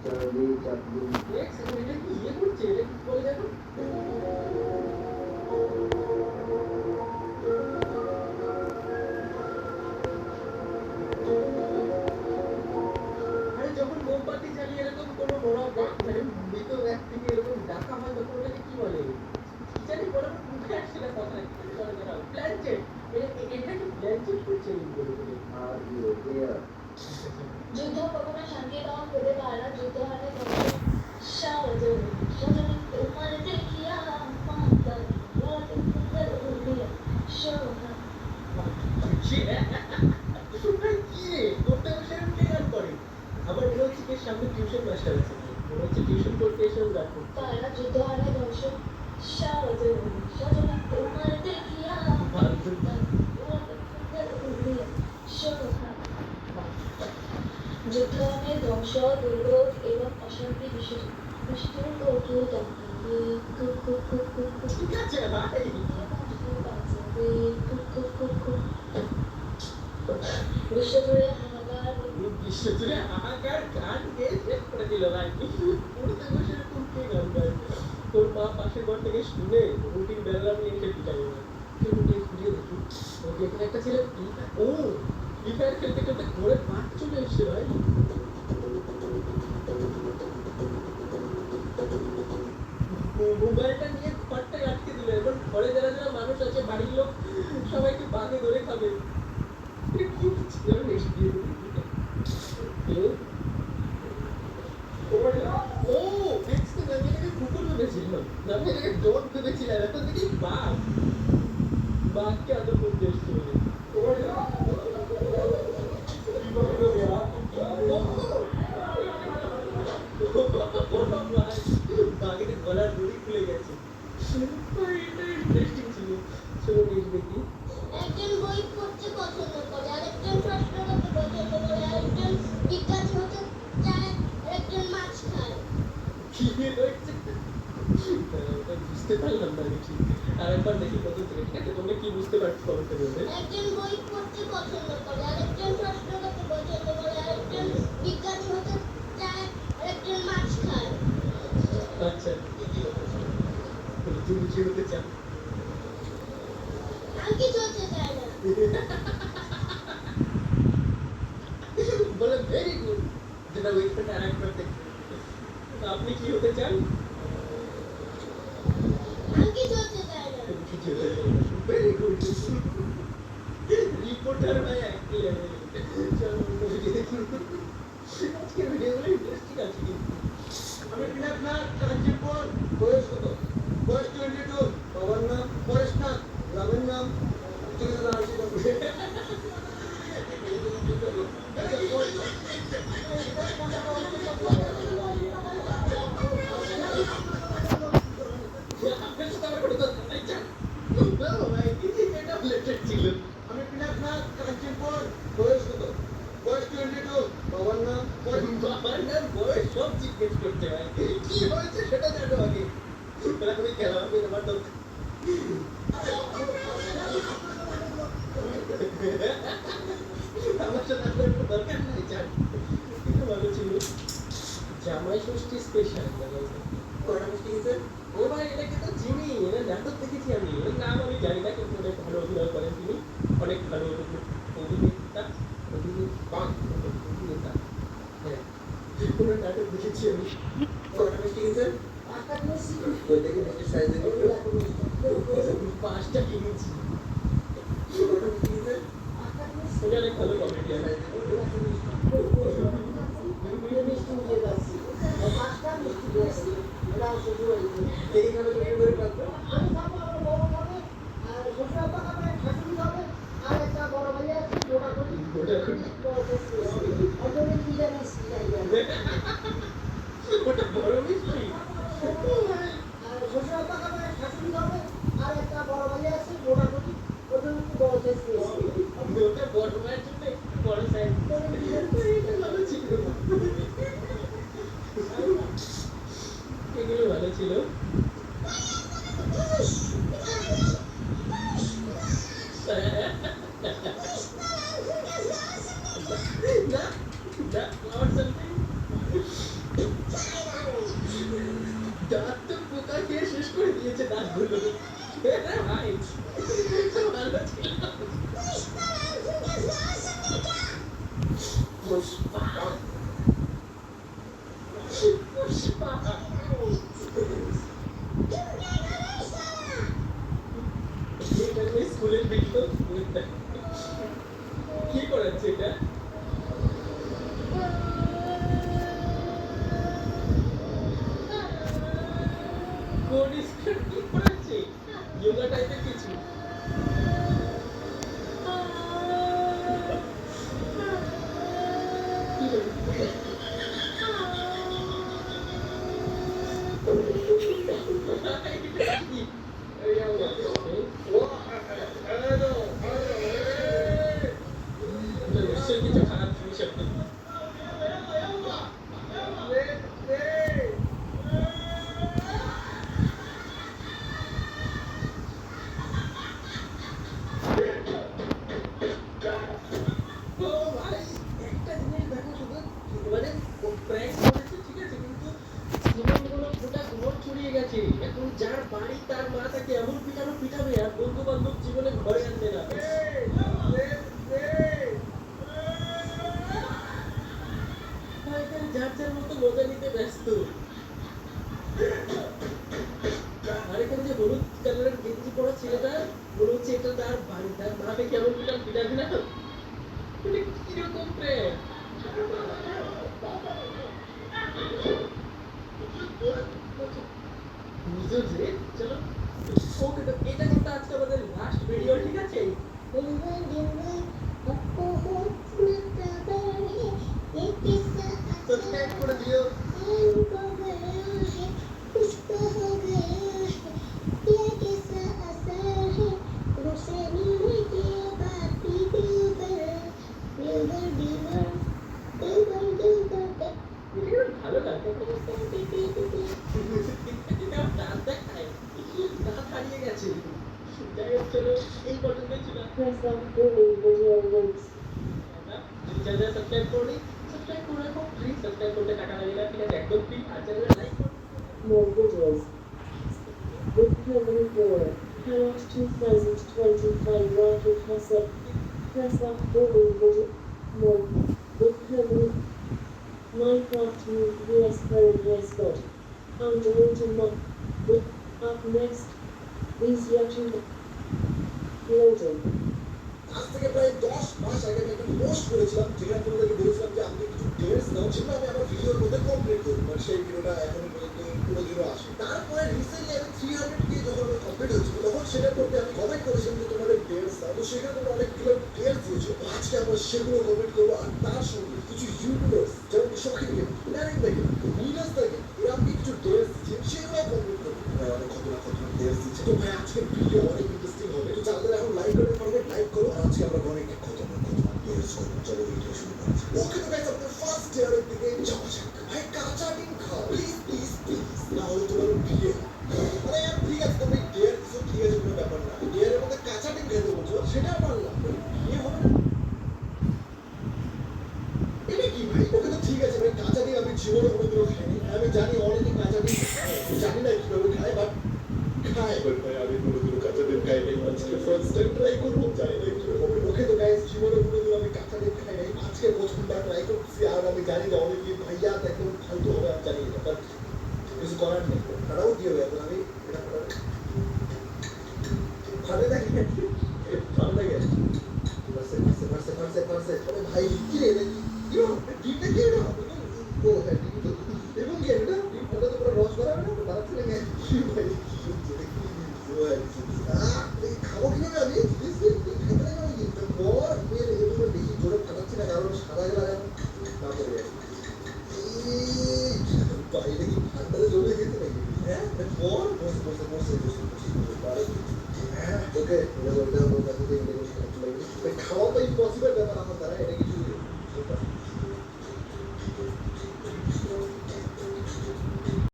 Charlie Chaplin. এক second, এটা কি ইয়ে করছে? এটা কি বলে দেখো? আরে যখন মোমবাতি জ্বালিয়ে এরকম কোনো মানে মৃত ব্যক্তিকে এরকম ডাকা হয় তখন ওটাকে কি বলে? কি জানি বলে, আমার মুখে আসছে না কথা। প্ল্যানচেট। এটা কি প্ল্যানচেট করছে বলে বলে? আর ইউ এয়ার। যুদ্ধ কখনো শান্তির নাম হতে পারে না, যুদ্ধ মানে ধ্বংস। সারাজীবন সাজানো তোমার দেখিয়া মাতা রাতে সুন্দর উড়িয়া শোভা। কি রে? করতে বসে এরকম কে গান করে? আবার মনে হচ্ছে কি সামনে টিউশন মাস্টার আছে, মনে হচ্ছে টিউশন করতে এসেও গান করছে। পারে না, যুদ্ধ মানে ধ্বংস। সারাজীবন সাজানো তোমার দেখিয়া মাতা রাতে সুন্দর উড়িয়া শোভা। যুদ্ধ মানে ধ্বংস, দুর্ভোগ এবং অশান্তি বিশেষ বৃষ্টির কৌটো ডাকে cook cook cook cook cook. ঠিক আছে ভাই। বিশ্বজুড়ে হাহাকার। বিশ্বজুড়ে হাহাকার গান গেয়ে শেষ করে দিল ভাই। পড়তে বসে এরকম কে গান গায়? তোর মা পাশের ঘর থেকে শুনে রুটির বেলা নিয়ে এসে পিটাই না। রুটি ঘুরিয়ে দেখি, ওকে এখানে একটা ছেলে ও ফ্রি ফায়ার খেলতে খেলতে ঘরে বাঘ চলে এসছে ভাই। মোবাইলটা নিয়ে ঘরটায় আটকে দিল। এবার ঘরে যারা যারা মানুষ আছে, বাড়ির লোক সবাইকে বাঘে ধরে খাবে। এটা কি হচ্ছে? এবার নেক্সট দিয়ে দিই। ও নেক্সট তো আমি এটাকে কুকুর ভেবেছিলাম, আমি এটাকে ডগ ভেবেছিলাম, এখন দেখি বাঘ। বাঘকে আদর করতে এসছে বলে। বাঘের গলার দড়ি খুলে গেছে। এটা ইন্টারেস্টিং ছিল। চলো নেক্সট দেখি। একজন বই পড়তে পছন্দ করে, আরেকজন প্রশ্ন করতে পছন্দ করে, আরেকজন বিজ্ঞানী হতে চায়, আরেকজন মাছ খায়। কি হয়েছে? ওটা বুঝতে পারলাম না ঠিক। আরেকবার দেখি কত থেকে। ঠিক আছে, তোমরা কি বুঝতে পারছো কমেন্টে বলবে। একজন বই পড়তে পছন্দ করে, আরেকজন প্রশ্ন করতে পছন্দ করে, আরেকজন বিজ্ঞানী হতে চায়, আরেকজন মাছ খায়। আচ্ছা, তুমি কি হতে চাও? আমি কিছু হতে চাই না। বলে ভেরি গুড। যেটা ওয়েটটা আরেকবার দেখবে। আপনি কি হতে চান? আমি কিছু হতে চাই না। কিছু হতে চান। Very good. রিপোর্টার ভাই একই লেভেল। চলো ভিডিও দেখি। আজকের ভিডিওগুলো ইন্টারেস্টিং আছে কিন্তু। আমি বিনাথনাথ কাঞ্চিপুর। বয়স কত? বয়স 22। বাবার নাম পরেশনাথ, গ্রামের নাম আপনার সাথে আমার কোনো কথা নাই, যান। বলো ভাই, এটা লেটেস্ট ছিল। আমি বিনাথনাথ কাঞ্চিপুর। বয়স কত? বয়স 22। বাবার নাম বাবার নাম বয়স সব জিজ্ঞেস করতে হয়। কি হয়েছে সেটা জানো আগে। আমি খেলাম আমার তো আমার সাথে আপনার কোনো দরকার নাই, যান। কিন্তু ভালো ছিল। জামাই ষষ্ঠী স্পেশাল। কয়টা মিষ্টি খেয়েছেন? ও ভাই, এটাকে তো চিনি, এটা নাটক দেখেছি আমি। এর নাম আমি জানি না, কিন্তু অনেক ভালো অভিনয় করেন তিনি। অনেক ভালো অভিনেতা। অভিনেতা, হ্যাঁ, কোনো নাটক দেখেছি আমি। কয়টা মিষ্টি খেয়েছেন? ওই দেখি মিষ্টির সাইজ দেখি একটু। 5টা কিনেছি। কয়টা মিষ্টি খেয়েছেন? এটা অনেক ভালো কমেডিয়ান। সাইজ দেখি একটু। এইখানে বিক্রি করে পারবেন। ওটা বড় মিষ্টি। ওটা বড় মায়ের জন্য একটু বড় সাইজ। এটা ভালো ছিল। এগুলো ভালো ছিল। না, না, or something. Right. ভালো ছিল। পুষ্পা। পুষ্পা। এটা ওই স্কুলের ভিডিও কি করাচ্ছে এটা কোন স্কুল কি করাচ্ছে যোগা টাইপের কিছু নিশ্চয়ই কিছু খারাপ জিনিস আপনি ও ভাই একটা জিনিস দেখো শুধু মানে প্র্যাঙ্ক করেছে ঠিক আছে কিন্তু জীবনগুলো গোটা ঘর ছড়িয়ে গেছে এখন যার বাড়ি তার মা তাকে এমন পিটানো পিটাবে আর বন্ধু বান্ধব জীবনে ঘরে আনবে না যার যার মতো মজা নিতে ব্যস্ত আর এখানে যে হলুদ কালারের গেঞ্জি পরা ছেলেটা মনে হচ্ছে এটা তার বাড়ি তার মাকে কেমন পিটাবে না এটা কিরকম প্রেম বুঝো যে চলো ওকে তো এটা কিন্তু আজকে আমাদের লাস্ট ভিডিও ঠিক আছে সাবস্ক্রাইব করে দিও ভালো লাগে দাঁত দেখায় দাঁত হারিয়ে গেছে যাই হোক চলো এই পর্যন্তই ছিল যারা সাবস্ক্রাইব করনি সাবস্ক্রাইব করে রাখো ফ্রি সাবস্ক্রাইব করতে টাকা লাগে না ঠিক আছে একদম ফ্রি আর চ্যানেলে লাইক করো More videos. With Permanent War, Parrot 2025 Rifle Classic. Press up for more video. More. With Permanent Minecraft US Paradise God. Underwater Mod. With up next. These reaction. Loading. আজ থেকে প্রায় 10 মাস আগে আমি একটা পোস্ট করেছিলাম যেখানে তোমাদেরকে বলেছিলাম যে আমাকে কিছু ডেটস দাও যেগুলো আমি আমার ভিডিওর মধ্যে কমপ্লিট করবো বাট সেই ভিডিওটা এখনো পর্যন্ত কোনোদিনও আসে তারপরে রিসেন্টলি আমি 300 কে যখন আমার কমপ্লিট হয়েছিল তখন সেটা করতে আমি কমেন্ট করেছিলাম যে তোমাদের ডেটস দাও তো সেখানে তোমরা অনেকগুলো ডেটস দিয়েছো আজকে আমরা সেগুলো কমেন্ট করবো আর তার সঙ্গে কিছু ইউটিউবার্স যেমন শখের গেম ডাইরেক্ট দেখে মিনাস দেখে এরা আমাকে কিছু ডেটস দিচ্ছে সেগুলো কমপ্লিট করবো অনেক কতটা ডেটস দিচ্ছে তো ভাই আজকের ভিডিও অনেক ইন্টারেস্টিং হবে তো যাদের এখন লাইক করতে পারবে লাইক করো আর আজকে আমরা অনেক খতরনাক ডেটস করবো চলো ভিডিও শুরু করা যাক ওকে তো গাইস আপনাদের ফার্স্ট ডেয়ারের দিকে যাওয়া যাক ভাই কাঁচা ডিম খাও প্লিজ প্লিজ প্লিজ না হলে তোমার বিয়ে আরে ঠিক আছে তুমি ডেয়ার কিছু ঠিক আছে কোনো ব্যাপার না ডেয়ারের মধ্যে কাঁচা ডিম খেতে বলছো সেটা মানলাম বিয়ে হবে না এটা কি ভাই ওকে তো ঠিক আছে ভাই কাঁচা ডিম আমি জীবনে কোনোদিনও খাইনি আমি জানি অনেকে কাঁচা ডিম খায় জানি না কিভাবে খায় বাট খায় বাট ভাই আমি কোনোদিনও কাঁচা ডিম খাইনি আজকে ফার্স্ট টাইম ট্রাই করবো জানি না কিভাবে হবে ওকে তো গাইস জীবনে কোনোদিনও আমি কাঁচা ডিম খাই নাই আজকে প্রথমবার ট্রাই করছি আর আমি জানি না অনেকে ভাইয়া একদম ফালতু হবে আমি জানি না বাট কিছু করার নেই খারাও দিয়ে হবে এখন আমি এটা ভালো লাগে ভালো লাগে ফার্সে আরে ভাই কি রে ডিমটা কি এটা ও হ্যাঁ ডিম তো এবং কি এটা ডিমটা তো পুরো রস বাড়াবে না বাড়া চলে গেছে ভাই খাবো কিভাবে আমি খেতে লাগে আমি কিন্তু পর মেরে এগুলো বেশি জোরে ফাটাচ্ছি না কারণ সাদা গেলা না পড়ে গেছে বাইরে কি ঠান্ডাতে জমে গেছে নাকি হ্যাঁ পর বসে হ্যাঁ ওকে খাওয়া তো ইম্পসিবল ব্যাপার আমার দ্বারা এটা